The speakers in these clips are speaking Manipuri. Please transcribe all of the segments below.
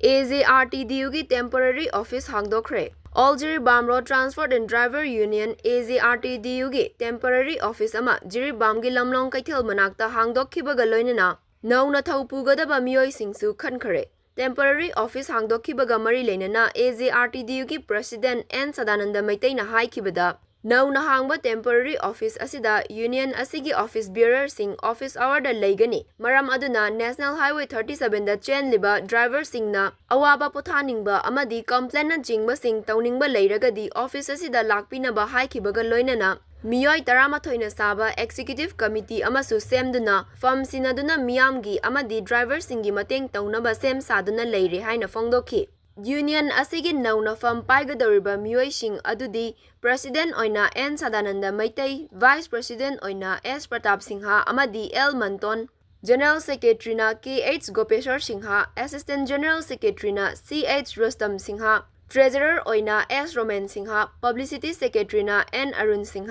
AJRTDU की temporary office hangdokkhre. All Jiribam Road Transport and Driver Union AJRTDU की temporary office ama Jiribam की Lamlong Keithel manakta hangdokkhibaga loinana Nouna thoupugadaba meeoi singsu khankhare. Temporary office hangdokkhibaga marileinana AJRTDU की President N Sadananda Meitei na hikhibada Nouna hangba temporary office asida union asigi office bearer sing office hour da leigani maram aduna National Highway 37 da chenliba driver sing na awaba pothaningba amadi complaint na jingba sing tauningba leiragadi office asida lakpinaba hikhibada loinana meeoi 13 na saba executive committee amasu semduna fam sinaduna miyamgi amadi driver singi mateng taunaba sem saduna leire haina fongdokhi. Union asigi Nouna fam paigadoriba meeoi sing adudi President oina N Sadananda Meitei, Vice President oina S Pratap Singh amadi L Manton, General Secretary na KH Gopeshor Singh, Assistant General Secretary na CH Rustam Singh, Treasurer oina S Romen Singh, Publicity Secretary na N Arun Singh,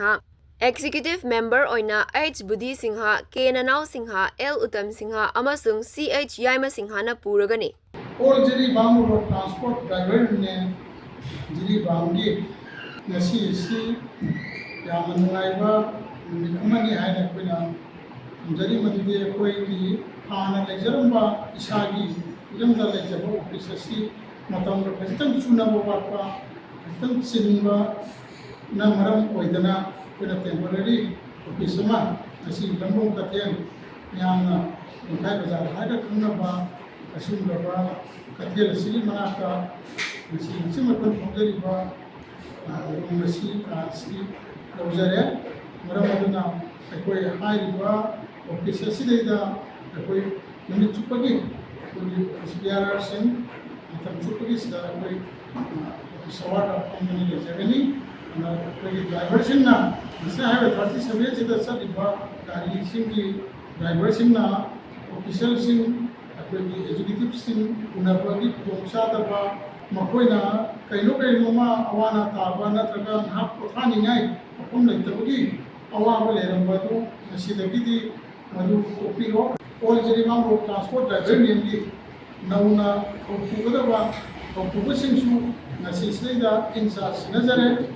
Executive Member oina H Budhi Singh, K Nanao Singh, L.Uttam Singh amasung CH Yaima Singh na puragani. All Jiribam Road Transport Driver Union Jiribam की नसी इसी यामनुलाइबा निकमनी है ना कोई ना जरी मध्य कोई की आना लेजरम्बा इशागी इधम दा लेजरो ऑफिससी मतम रो खतम चुना बोबापा खतम सिंबा ना मरम कोइदना कोई ना टेम्पररी ऑफिसमा नसी लंबों का टेम यामना उनका बाजार है ना खुनबा असिमबा कथेल सिली मनाका नसी मतम पंगरीबा Masi si lojare maram aduna akoi hairiba office asida akoi numit chupagi akoi SBR Singh matam chupagi sida akoi sawada company lejagani ana akoi driver Singh na masa hai 37 sida sadiba gari Singh ki driver Singh na official Singh akoi executive Singh unabagi tongsa daba makoina kaino ma awana taba natraga hap pothani ngai akum leitabagi awa leramba do asidagidi madu opiro all Jiribam Road Transport Driver Union Nouna thoupugadaba thoupugasingsu nasisida insa sinazare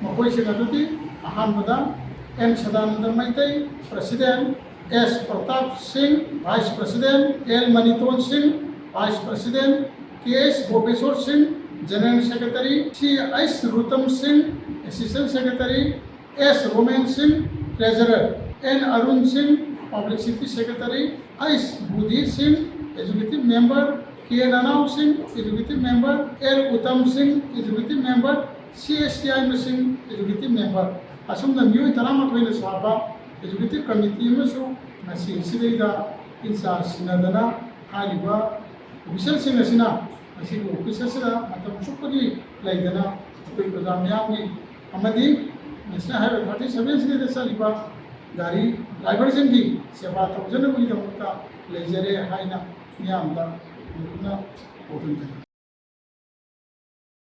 makoi sinadudi ahanbada N Sadananda Meitei President S Pratap Singh Vice President L Nanao Singh Vice President KS Gopeshor Singh, General Secretary, C.S. Rustam Singh, Assistant Secretary, S. Romen Singh, Treasurer, N. Arun Singh, Publicity Secretary, S. Budhi Singh, Executive Member, K. Nanao Singh, Executive Member, L.Uttam Singh, Executive Member, C.S. Yaima Singh, Executive Member. Asumna meeoi 13 saba Executive Committee amasu nasi sidida insa sinadana haliba official Singh asina asigo official sida matam chupagi laidana koi program yami amadi National Highway 37 sida saliba gari driver Singh ki seba tawjana bagi damta lejare haina miyamda na open